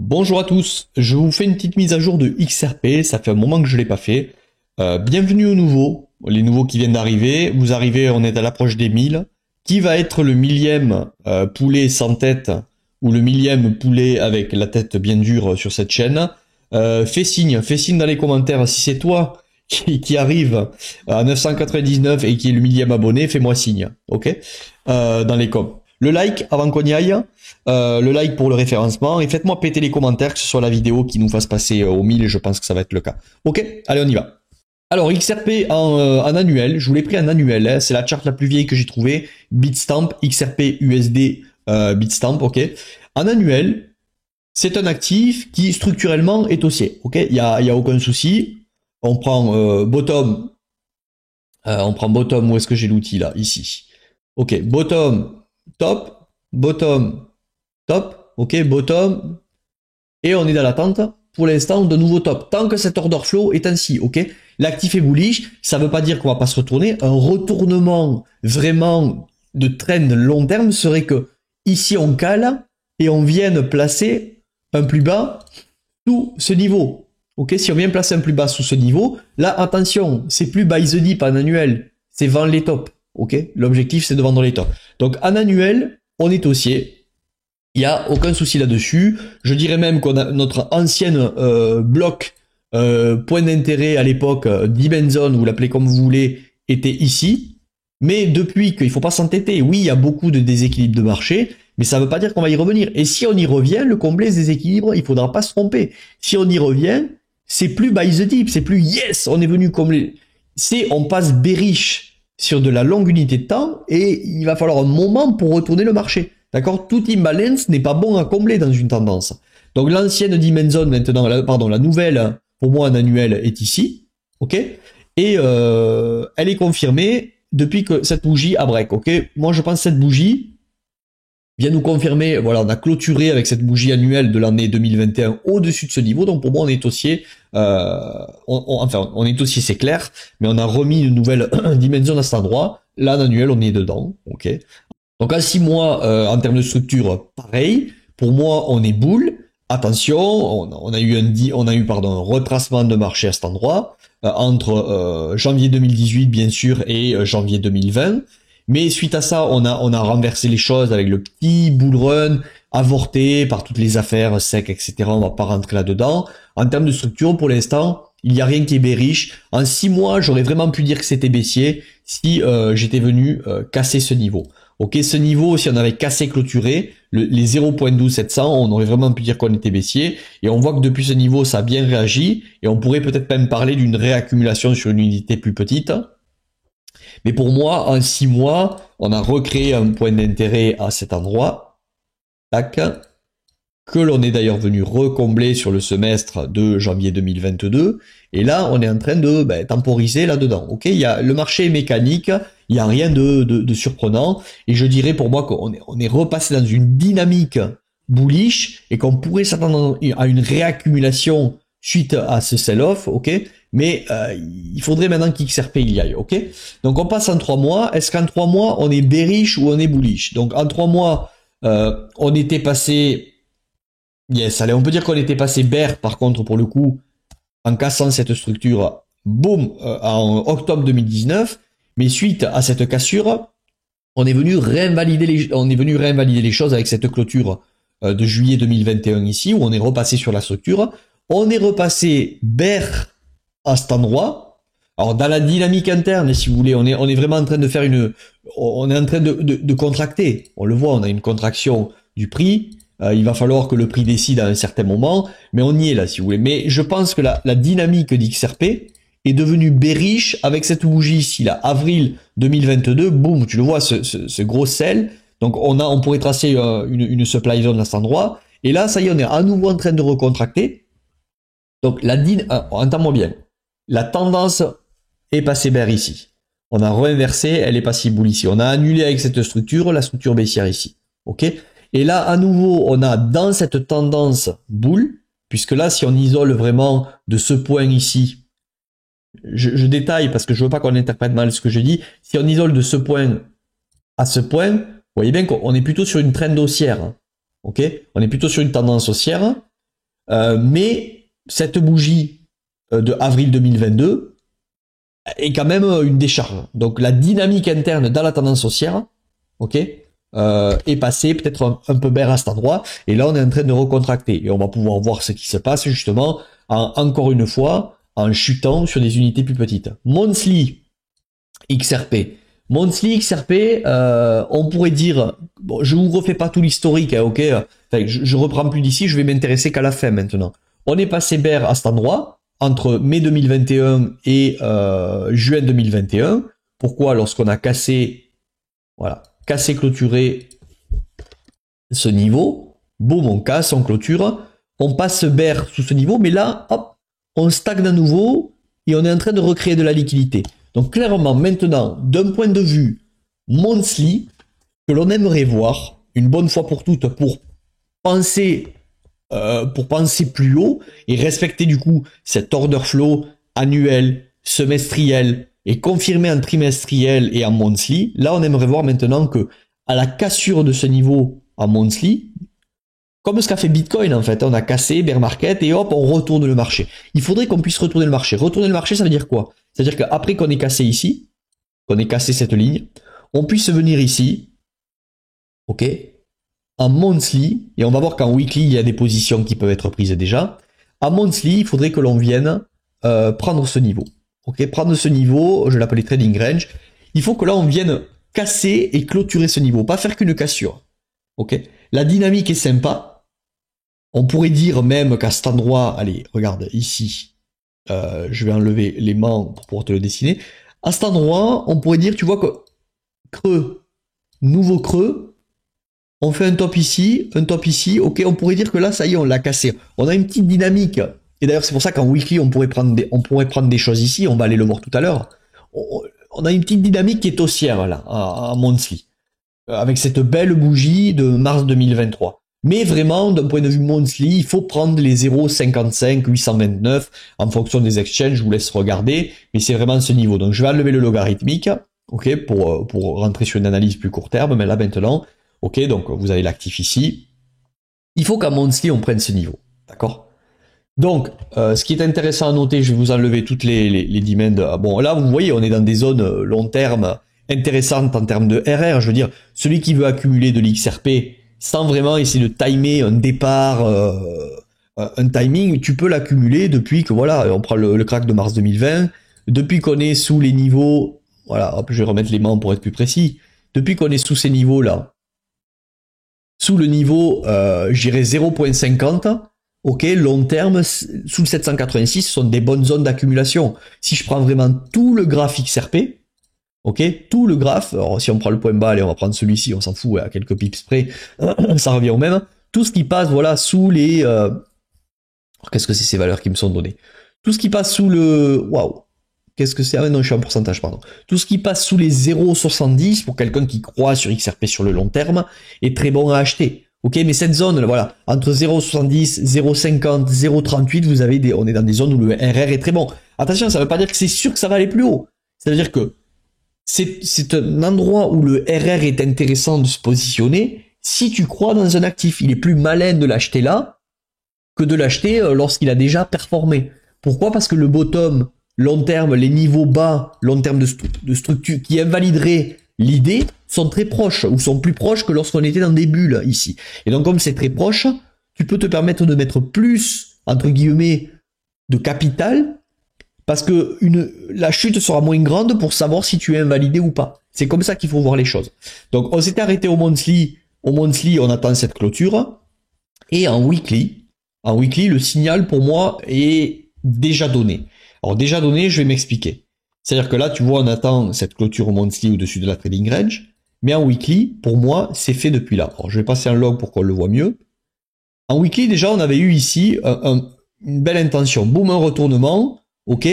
Bonjour à tous, je vous fais une petite mise à jour de XRP, ça fait un moment que je ne l'ai pas fait. Bienvenue aux nouveaux, les nouveaux qui viennent d'arriver. Vous arrivez, on est à l'approche des 1000. Qui va être le millième poulet sans tête ou le millième poulet avec la tête bien dure sur cette chaîne? Fais signe dans les commentaires si c'est toi qui arrive à 999 et qui est le millième abonné, fais-moi signe, ok? Dans les coms. Le like avant qu'on y aille, le like pour le référencement, et faites-moi péter les commentaires, que ce soit la vidéo qui nous fasse passer aux 1000, et je pense que ça va être le cas. Ok, allez on y va. Alors XRP en annuel, je vous l'ai pris en annuel, hein, c'est la charte la plus vieille que j'ai trouvée, Bitstamp, XRP USD Bitstamp, ok. En annuel, c'est un actif qui structurellement est haussier, ok, il y a aucun souci. On prend bottom, où est-ce que j'ai l'outil là, ici. Ok, bottom, top, bottom, top, ok, bottom, et on est dans l'attente pour l'instant de nouveau top. Tant que cet order flow est ainsi, ok. L'actif est bullish, ça veut pas dire qu'on va pas se retourner. Un retournement vraiment de trend long terme serait que ici on cale et on vienne placer un plus bas sous ce niveau. Ok, si on vient placer un plus bas sous ce niveau, là attention, c'est plus buy the dip en annuel, c'est vendre les tops. Ok, l'objectif c'est de vendre les tops. Donc en annuel, on est haussier. Il n'y a aucun souci là-dessus. Je dirais même qu'on a notre ancienne bloc point d'intérêt à l'époque, Dimension, vous l'appelez comme vous voulez, était ici. Mais depuis qu'il ne faut pas s'entêter, oui, il y a beaucoup de déséquilibres de marché, mais ça ne veut pas dire qu'on va y revenir. Et si on y revient, le combler ce déséquilibre, il ne faudra pas se tromper. Si on y revient, c'est plus buy the dip, c'est plus yes, on est venu combler. C'est on passe bearish sur de la longue unité de temps et il va falloir un moment pour retourner le marché. D'accord? Tout imbalance n'est pas bon à combler dans une tendance. Donc l'ancienne dimension maintenant, la nouvelle, pour moi en annuel, est ici. Ok? Et elle est confirmée depuis que cette bougie a break. Ok? Moi je pense que cette bougie vient nous confirmer, voilà, on a clôturé avec cette bougie annuelle de l'année 2021 au-dessus de ce niveau. Donc pour moi on est haussier, on est haussier, c'est clair, mais on a remis une nouvelle dimension à cet endroit. Là en annuel on est dedans. Ok? Donc en 6 mois, en termes de structure, pareil. Pour moi, on est bull. Attention, on a eu un retracement de marché à cet endroit entre janvier 2018 bien sûr et janvier 2020. Mais suite à ça, on a renversé les choses avec le petit bull run avorté par toutes les affaires SEC, etc. On va pas rentrer là-dedans. En termes de structure, pour l'instant, il n'y a rien qui est bearish. En 6 mois, j'aurais vraiment pu dire que c'était baissier si j'étais venu casser ce niveau. Ok, ce niveau, si on avait cassé clôturé, les 0.12700, on aurait vraiment pu dire qu'on était baissier. Et on voit que depuis ce niveau, ça a bien réagi. Et on pourrait peut-être même parler d'une réaccumulation sur une unité plus petite. Mais pour moi, en 6 mois, on a recréé un point d'intérêt à cet endroit. Tac. Que l'on est d'ailleurs venu recombler sur le semestre de janvier 2022. Et là, on est en train de temporiser là-dedans. Ok, le marché est mécanique, il n'y a rien de surprenant. Et je dirais pour moi qu'on est repassé dans une dynamique bullish et qu'on pourrait s'attendre à une réaccumulation suite à ce sell-off. Ok, mais il faudrait maintenant qu'XRP y aille. Ok, donc on passe en 3 mois. Est-ce qu'en 3 mois, on est bearish ou on est bullish? Donc en 3 mois, on était passé... Yes, allez, on peut dire qu'on était passé bear, par contre, pour le coup, en cassant cette structure, boum, en octobre 2019. Mais suite à cette cassure, on est venu réinvalider les choses avec cette clôture de juillet 2021 ici, où on est repassé sur la structure. On est repassé bear à cet endroit. Alors, dans la dynamique interne, si vous voulez, on est vraiment en train de faire on est en train de contracter. On le voit, on a une contraction du prix. Il va falloir que le prix décide à un certain moment, mais on y est là si vous voulez. Mais je pense que la dynamique d'XRP est devenue bearish avec cette bougie ici, là, avril 2022, boum, tu le vois, ce gros sell. Donc on pourrait tracer une supply zone à cet endroit. Et là, ça y est, on est à nouveau en train de recontracter. Donc entends-moi bien, la tendance est passée bear ici. On a réinversé, elle est passée bull ici. On a annulé avec cette structure la structure baissière ici. Ok? Et là, à nouveau, on a dans cette tendance bull, puisque là, si on isole vraiment de ce point ici, je détaille parce que je veux pas qu'on interprète mal ce que je dis. Si on isole de ce point à ce point, vous voyez bien qu'on est plutôt sur une trend haussière. Ok? On est plutôt sur une tendance haussière. Mais cette bougie de avril 2022 est quand même une décharge. Donc la dynamique interne dans la tendance haussière, ok, est passée peut-être un peu bear à cet endroit. Et là, on est en train de recontracter. Et on va pouvoir voir ce qui se passe justement, encore une fois, en chutant sur des unités plus petites. Monthly XRP. Monthly XRP, on pourrait dire, bon, je vous refais pas tout l'historique, hein, ok, enfin, je reprends plus d'ici, je vais m'intéresser qu'à la fin maintenant. On est passé bear à cet endroit, entre mai 2021 et juin 2021. Pourquoi? Lorsqu'on a cassé, voilà, cassé, clôturé ce niveau, boum, on casse, on clôture, on passe bear sous ce niveau, mais là, hop, on stagne à nouveau et on est en train de recréer de la liquidité. Donc clairement, maintenant, d'un point de vue monthly, que l'on aimerait voir, une bonne fois pour toutes, pour penser plus haut et respecter du coup cet order flow annuel, semestriel et confirmé en trimestriel et en monthly. Là, on aimerait voir maintenant que à la cassure de ce niveau en monthly, comme ce qu'a fait Bitcoin en fait, on a cassé bear market et hop, on retourne le marché. Il faudrait qu'on puisse retourner le marché. Retourner le marché, ça veut dire quoi? C'est-à-dire qu'après qu'on ait cassé ici, qu'on ait cassé cette ligne, on puisse venir ici, ok, en monthly, et on va voir qu'en weekly, il y a des positions qui peuvent être prises déjà. En monthly, il faudrait que l'on vienne prendre ce niveau. Ok, prendre ce niveau, je l'appelais trading range. Il faut que là, on vienne casser et clôturer ce niveau, pas faire qu'une cassure. Ok, la dynamique est sympa. On pourrait dire même qu'à cet endroit, allez, regarde ici, je vais enlever les mains pour pouvoir te le dessiner. À cet endroit, on pourrait dire, tu vois que creux, nouveau creux, on fait un top ici, ok, on pourrait dire que là, ça y est, on l'a cassé. On a une petite dynamique. Et d'ailleurs, c'est pour ça qu'en weekly, on pourrait prendre des choses ici, on va aller le voir tout à l'heure. On a une petite dynamique qui est haussière, là, à monthly. Avec cette belle bougie de mars 2023. Mais vraiment, d'un point de vue monthly, il faut prendre les 0,55, 829 en fonction des exchanges, je vous laisse regarder, mais c'est vraiment ce niveau. Donc je vais enlever le logarithmique, ok, pour rentrer sur une analyse plus court terme, mais là maintenant, ok, donc vous avez l'actif ici. Il faut qu'à monthly, on prenne ce niveau, d'accord? Donc, ce qui est intéressant à noter, je vais vous enlever toutes les demands. Bon, là, vous voyez, on est dans des zones long terme intéressantes en termes de RR. Je veux dire, celui qui veut accumuler de l'XRP sans vraiment essayer de timer un départ, un timing, tu peux l'accumuler depuis que, voilà, on prend le crack de mars 2020, depuis qu'on est sous les niveaux, voilà, hop, je vais remettre les mains pour être plus précis, depuis qu'on est sous ces niveaux-là, sous le niveau, j'irais 0.50, ok, long terme, sous le 786, ce sont des bonnes zones d'accumulation. Si je prends vraiment tout le graphe XRP, ok, tout le graphe, alors si on prend le point bas, allez, on va prendre celui-ci, on s'en fout, à quelques pips près, ça revient au même. Tout ce qui passe, voilà, sous les... qu'est-ce que c'est ces valeurs qui me sont données? Tout ce qui passe sous le... Waouh. Qu'est-ce que c'est? Ah non, je suis en pourcentage, pardon. Tout ce qui passe sous les 0,70, pour quelqu'un qui croit sur XRP sur le long terme, est très bon à acheter. Ok, mais cette zone, voilà, entre 0,70, 0,50, 0,38, vous avez on est dans des zones où le RR est très bon. Attention, ça ne veut pas dire que c'est sûr que ça va aller plus haut. C'est-à-dire que c'est un endroit où le RR est intéressant de se positionner si tu crois dans un actif. Il est plus malin de l'acheter là que de l'acheter lorsqu'il a déjà performé. Pourquoi? Parce que le bottom, long terme, les niveaux bas, long terme de structure qui invalideraient l'idée, sont très proches, ou sont plus proches que lorsqu'on était dans des bulles ici. Et donc comme c'est très proche, tu peux te permettre de mettre plus, entre guillemets, de capital, parce que la chute sera moins grande pour savoir si tu es invalidé ou pas. C'est comme ça qu'il faut voir les choses. Donc on s'était arrêté au monthly, on attend cette clôture, et en weekly, le signal pour moi est déjà donné. Alors déjà donné, je vais m'expliquer. C'est-à-dire que là, tu vois, on attend cette clôture au monthly au-dessus de la trading range, mais en weekly, pour moi, c'est fait depuis là. Alors je vais passer en log pour qu'on le voit mieux. En weekly, déjà, on avait eu ici une belle intention. Boum, un retournement, ok.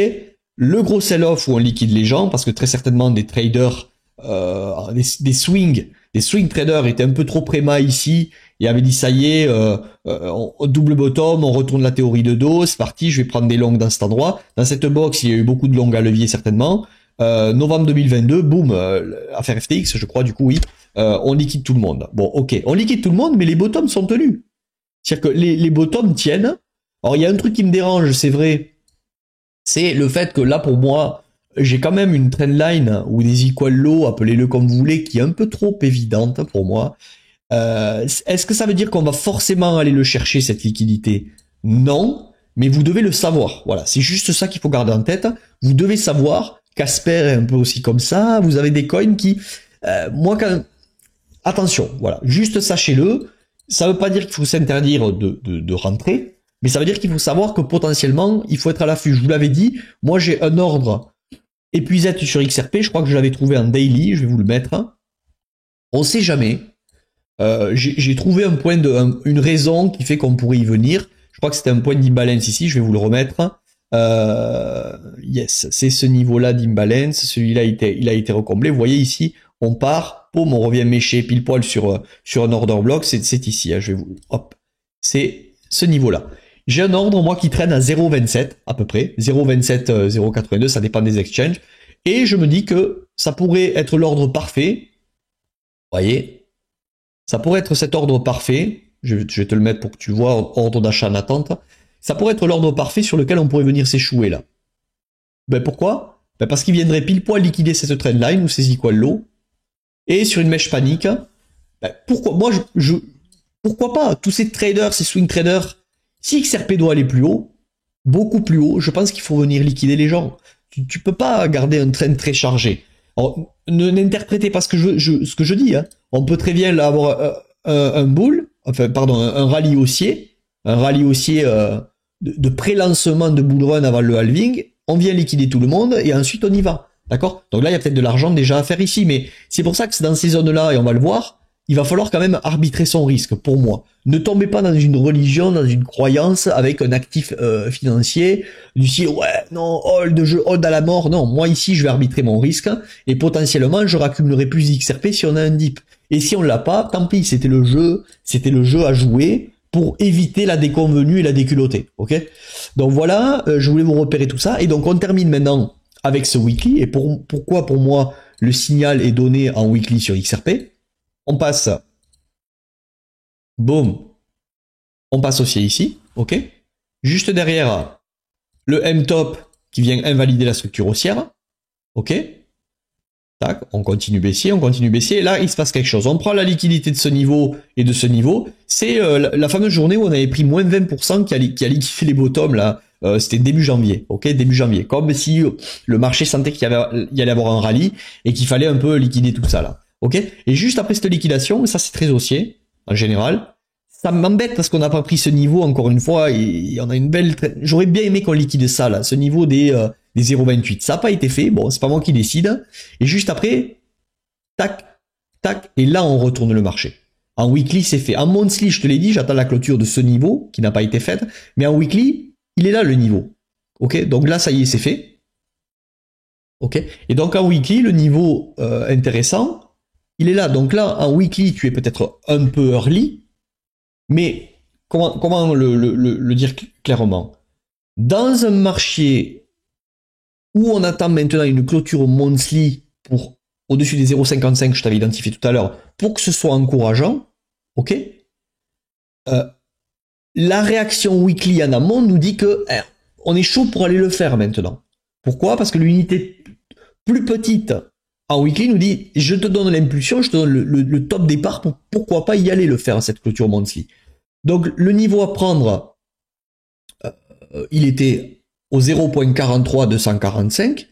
Le gros sell-off où on liquide les gens, parce que très certainement des traders, des swing traders étaient un peu trop préma ici, et avaient dit ça y est, double bottom, on retourne la théorie de dos, c'est parti, je vais prendre des longs dans cet endroit. Dans cette box, il y a eu beaucoup de longs à levier certainement. Novembre 2022, boum, affaire FTX, je crois, du coup, oui, on liquide tout le monde. Bon, ok, on liquide tout le monde, mais les bottoms sont tenus. C'est-à-dire que les bottoms tiennent, Alors, il y a un truc qui me dérange, c'est vrai, c'est le fait que là, pour moi, j'ai quand même une trendline ou des equal low, appelez-le comme vous voulez, qui est un peu trop évidente pour moi. Est-ce que ça veut dire qu'on va forcément aller le chercher, cette liquidité? Non, mais vous devez le savoir. Voilà, c'est juste ça qu'il faut garder en tête. Vous devez savoir, Casper est un peu aussi comme ça, vous avez des coins qui... moi, quand... Attention, voilà, juste sachez-le, ça ne veut pas dire qu'il faut s'interdire de rentrer, mais ça veut dire qu'il faut savoir que potentiellement, il faut être à l'affût. Je vous l'avais dit, moi j'ai un ordre épuisette sur XRP, je crois que je l'avais trouvé en daily, je vais vous le mettre. On sait jamais. J'ai trouvé un point une raison qui fait qu'on pourrait y venir. Je crois que c'était un point d'imbalance ici, je vais vous le remettre. Yes, c'est ce niveau-là d'imbalance. Celui-là, il a été recomblé. Vous voyez ici, on part, boum, on revient méché pile poil sur un order block. C'est ici, hein, je vais vous... Hop, c'est ce niveau-là. J'ai un ordre, moi, qui traîne à 0,27 à peu près. 0,27, 0,82, ça dépend des exchanges. Et je me dis que ça pourrait être l'ordre parfait. Vous voyez, ça pourrait être cet ordre parfait. Je vais te le mettre pour que tu vois, ordre d'achat en attente. Ça pourrait être l'ordre parfait sur lequel on pourrait venir s'échouer là. Ben pourquoi? Ben parce qu'il viendrait pile poil liquider cette trendline ou ces equal low. Et sur une mèche panique, ben pourquoi? Moi, pourquoi pas? Tous ces traders, ces swing traders, si XRP doit aller plus haut, beaucoup plus haut, je pense qu'il faut venir liquider les gens. Tu peux pas garder un trend très chargé. Alors, n'interprétez pas ce que je dis. Hein. On peut très bien avoir un bull, enfin pardon, un rallye haussier, de pré-lancement de bull run avant le halving. On vient liquider tout le monde et ensuite on y va. D'accord? Donc là, il y a peut-être de l'argent déjà à faire ici, mais c'est pour ça que c'est dans ces zones-là, et on va le voir, il va falloir quand même arbitrer son risque, pour moi. Ne tombez pas dans une religion, dans une croyance avec un actif financier, du style, ouais, non, je hold à la mort. Non, moi ici, je vais arbitrer mon risque, et potentiellement, je raccumulerai plus XRP si on a un dip. Et si on l'a pas, tant pis, c'était le jeu à jouer pour éviter la déconvenue et la déculottée, ok? Donc voilà, je voulais vous repérer tout ça, et donc on termine maintenant avec ce weekly, et pourquoi pour moi, le signal est donné en weekly sur XRP. On passe, boum, on passe aussi ici, ok? Juste derrière, le M-top qui vient invalider la structure haussière, ok? Tac, on continue baissier, et là, il se passe quelque chose. On prend la liquidité de ce niveau et de ce niveau. C'est la fameuse journée où on avait pris moins 20% qui a liquidé les bottoms, là. C'était début janvier, ok? Début janvier. Comme si le marché sentait qu'il y allait avoir un rallye et qu'il fallait un peu liquider tout ça, là. Ok? Et juste après cette liquidation, ça c'est très haussier, en général, ça m'embête parce qu'on n'a pas pris ce niveau, encore une fois, et on a une belle... J'aurais bien aimé qu'on liquide ça, là, ce niveau des 0,28. Ça n'a pas été fait, bon, c'est pas moi qui décide. Et juste après, tac, tac, et là on retourne le marché. En weekly, c'est fait. En monthly, je te l'ai dit, j'attends la clôture de ce niveau, qui n'a pas été faite, mais en weekly, il est là le niveau. Ok? Donc là, ça y est, c'est fait. Ok? Et donc en weekly, le niveau intéressant, il est là. Donc là, en weekly, tu es peut-être un peu early, mais comment le dire clairement? Dans un marché où on attend maintenant une clôture monthly pour au-dessus des 0,55 que je t'avais identifié tout à l'heure, pour que ce soit encourageant, ok? La réaction weekly en amont nous dit que on est chaud pour aller le faire maintenant. Pourquoi? Parce que l'unité plus petite en weekly nous dit, je te donne l'impulsion, je te donne le top départ pour pourquoi pas y aller le faire, cette clôture monthly. Donc le niveau à prendre, il était au 0.43 245.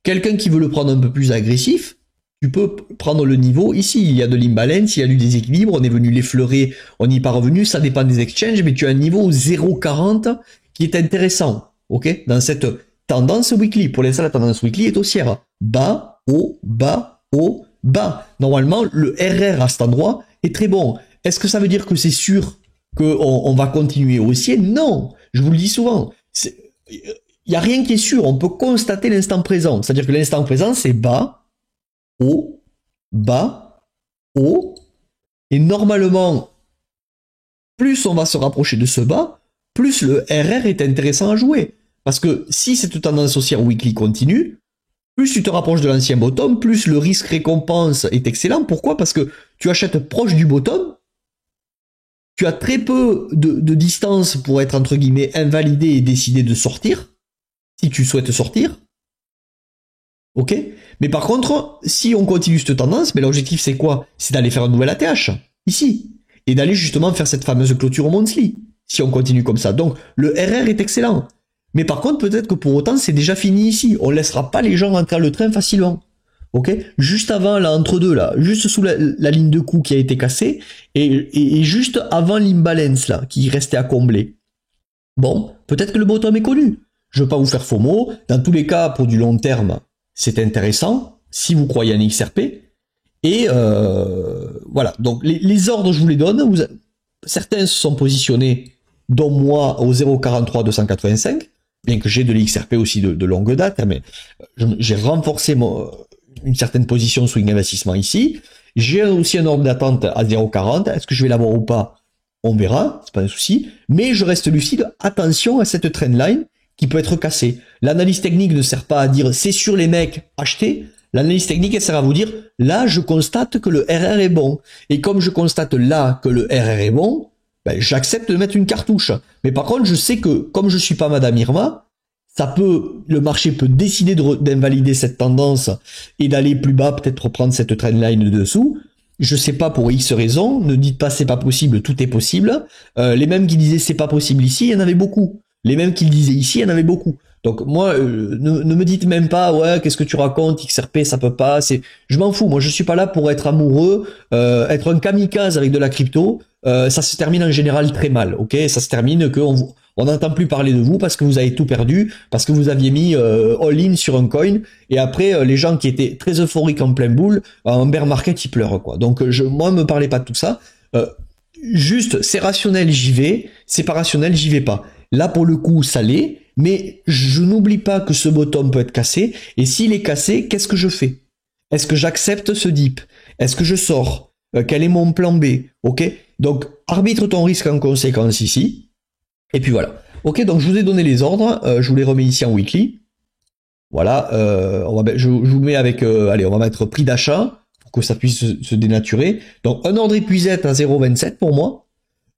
Quelqu'un qui veut le prendre un peu plus agressif, tu peux prendre le niveau ici. Il y a de l'imbalance, il y a du déséquilibre, on est venu l'effleurer, on n'y est pas revenu, ça dépend des exchanges, mais tu as un niveau au 0.40 qui est intéressant, ok? Dans cette tendance weekly. Pour l'instant, la tendance weekly est haussière. Bas, haut, bas, haut, bas. Normalement, le RR à cet endroit est très bon. Est-ce que ça veut dire que c'est sûr qu'on va continuer haussier? Non. Je vous le dis souvent. Il n'y a rien qui est sûr. On peut constater l'instant présent. C'est-à-dire que l'instant présent, c'est bas, haut, bas, haut. Et normalement, plus on va se rapprocher de ce bas, plus le RR est intéressant à jouer. Parce que si cette tendance haussière weekly continue, plus tu te rapproches de l'ancien bottom, plus le risque récompense est excellent. Pourquoi? Parce que tu achètes proche du bottom, tu as très peu de distance pour être entre guillemets invalidé et décider de sortir, si tu souhaites sortir. Ok? Mais par contre, si on continue cette tendance, mais l'objectif c'est quoi? C'est d'aller faire un nouvel ATH, ici. Et d'aller justement faire cette fameuse clôture au monthly, si on continue comme ça. Donc, le RR est excellent. Mais par contre, peut-être que pour autant, c'est déjà fini ici. On ne laissera pas les gens rentrer le train facilement. Ok? Juste avant, là, entre deux, là, juste sous la ligne de coup qui a été cassée, et juste avant l'imbalance, là, qui restait à combler. Bon, peut-être que le bottom est connu. Je ne veux pas vous faire faux mots. Dans tous les cas, pour du long terme, c'est intéressant, si vous croyez en XRP. Et voilà, donc les ordres, je vous les donne. Certains se sont positionnés, dont moi, au 0,43 285, bien que j'ai de l'XRP aussi de longue date, mais j'ai renforcé une certaine position swing investissement ici. J'ai aussi un ordre d'attente à 0,40. Est-ce que je vais l'avoir ou pas? On verra, c'est pas un souci. Mais je reste lucide. Attention à cette trendline qui peut être cassée. L'analyse technique ne sert pas à dire c'est sûr les mecs, achetez. L'analyse technique, elle sert à vous dire là, je constate que le RR est bon. Et comme je constate là que le RR est bon, ben, j'accepte de mettre une cartouche. Mais par contre, je sais que comme je suis pas Madame Irma, le marché peut décider d'invalider cette tendance et d'aller plus bas, peut-être reprendre cette trendline de dessous. Je sais pas pour X raisons, ne dites pas c'est pas possible, tout est possible. Les mêmes qui disaient c'est pas possible ici, il y en avait beaucoup. Les mêmes qui le disaient ici, il y en avait beaucoup. Donc moi, ne me dites même pas ouais qu'est-ce que tu racontes, XRP ça peut pas. Je m'en fous. Moi je suis pas là pour être amoureux, être un kamikaze avec de la crypto. Ça se termine en général très mal. Ok, ça se termine que on n'entend plus parler de vous parce que vous avez tout perdu, parce que vous aviez mis all-in sur un coin, et après les gens qui étaient très euphoriques en plein boule, en bear market ils pleurent quoi. Donc moi me parlez pas de tout ça. Juste c'est rationnel j'y vais, c'est pas rationnel j'y vais pas. Là pour le coup ça l'est, mais je n'oublie pas que ce bottom peut être cassé, et s'il est cassé, qu'est-ce que je fais? Est-ce que j'accepte ce dip? Est-ce que je sors? Quel est mon plan B? Ok, donc arbitre ton risque en conséquence ici. Et puis voilà. Ok, donc je vous ai donné les ordres, je vous les remets ici en weekly. Voilà, je vous mets avec, allez, on va mettre prix d'achat pour que ça puisse se dénaturer. Donc un ordre épuisette à 0,27 pour moi.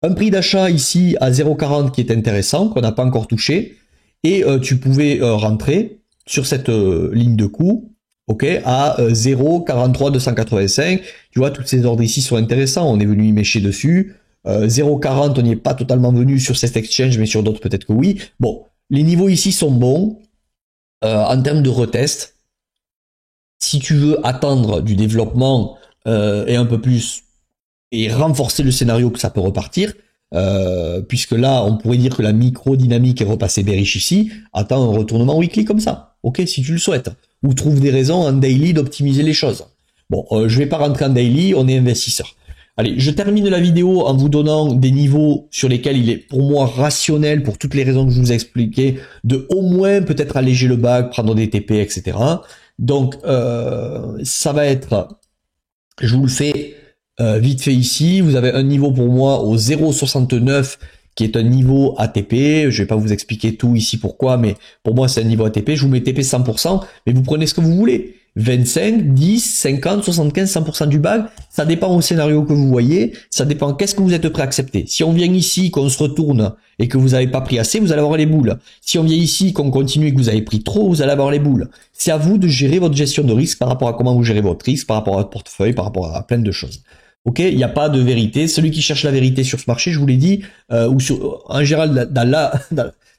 Un prix d'achat ici à 0,40 qui est intéressant, qu'on n'a pas encore touché. Et tu pouvais rentrer sur cette ligne de coup, ok, à 0,43 285. Tu vois, tous ces ordres ici sont intéressants. On est venu y mécher dessus. 0,40, on n'y est pas totalement venu sur cet exchange, mais sur d'autres peut-être que oui. Bon, les niveaux ici sont bons. En termes de retest, si tu veux attendre du développement et un peu plus, et renforcer le scénario que ça peut repartir, puisque là, on pourrait dire que la micro-dynamique est repassée bearish ici, attends un retournement weekly comme ça, ok, si tu le souhaites, ou trouve des raisons en daily d'optimiser les choses. Bon, je vais pas rentrer en daily, on est investisseur. Allez, je termine la vidéo en vous donnant des niveaux sur lesquels il est pour moi rationnel, pour toutes les raisons que je vous ai expliquées, de au moins peut-être alléger le bag, prendre des TP, etc. Donc, ça va être, je vous le fais vite fait ici, vous avez un niveau pour moi au 0,69 qui est un niveau ATP, je vais pas vous expliquer tout ici pourquoi, mais pour moi c'est un niveau ATP, je vous mets TP 100%, mais vous prenez ce que vous voulez. 25, 10, 50, 75, 100% du bag, ça dépend au scénario que vous voyez, ça dépend qu'est-ce que vous êtes prêt à accepter. Si on vient ici, qu'on se retourne et que vous n'avez pas pris assez, vous allez avoir les boules. Si on vient ici, qu'on continue et que vous avez pris trop, vous allez avoir les boules. C'est à vous de gérer votre gestion de risque par rapport à comment vous gérez votre risque, par rapport à votre portefeuille, par rapport à plein de choses. Ok, il n'y a pas de vérité. Celui qui cherche la vérité sur ce marché, je vous l'ai dit, ou en général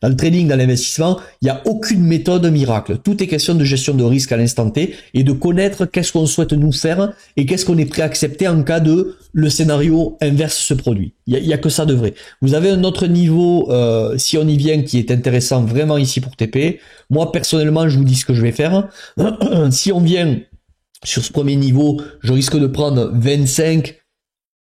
dans le trading, dans l'investissement, il n'y a aucune méthode miracle. Tout est question de gestion de risque à l'instant T et de connaître qu'est-ce qu'on souhaite nous faire et qu'est-ce qu'on est prêt à accepter en cas de le scénario inverse se produit. Il y a que ça de vrai. Vous avez un autre niveau, si on y vient, qui est intéressant vraiment ici pour TP. Moi, personnellement, je vous dis ce que je vais faire. Si on vient sur ce premier niveau, je risque de prendre 25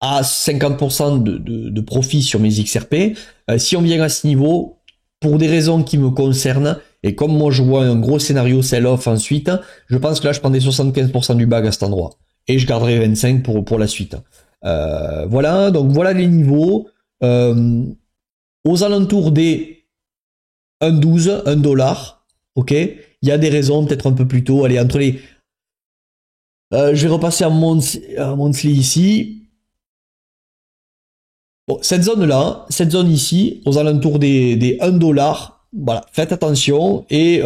à 50% de profit sur mes XRP. Si on vient à ce niveau, pour des raisons qui me concernent, et comme moi je vois un gros scénario sell-off ensuite, je pense que là je prendrai 75% du bag à cet endroit. Et je garderai 25 pour la suite. Voilà, donc voilà les niveaux. Aux alentours des 1,12, 1 dollar, ok. Il y a des raisons, peut-être un peu plus tôt. Allez, entre les... je vais repasser à monthly ici. Bon, cette zone-là, cette zone ici, aux alentours des 1 dollar, voilà, faites attention. Et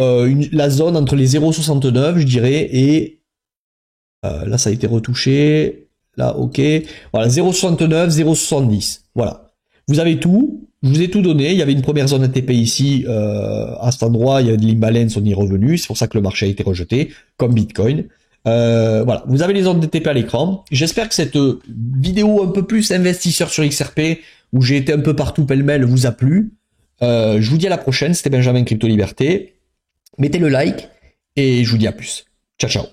la zone entre les 0,69, je dirais, et là, ça a été retouché. Là, ok. Voilà, 0,69, 0,70. Voilà. Vous avez tout. Je vous ai tout donné. Il y avait une première zone ATP ici, à cet endroit. Il y avait de l'imbalance, on y est revenu. C'est pour ça que le marché a été rejeté, comme Bitcoin. Voilà, vous avez les zones DTP à l'écran. J'espère que cette vidéo un peu plus investisseur sur XRP, où j'ai été un peu partout pêle-mêle, vous a plu. Je vous dis à la prochaine, c'était Benjamin Crypto Liberté. Mettez le like et je vous dis à plus. Ciao, ciao.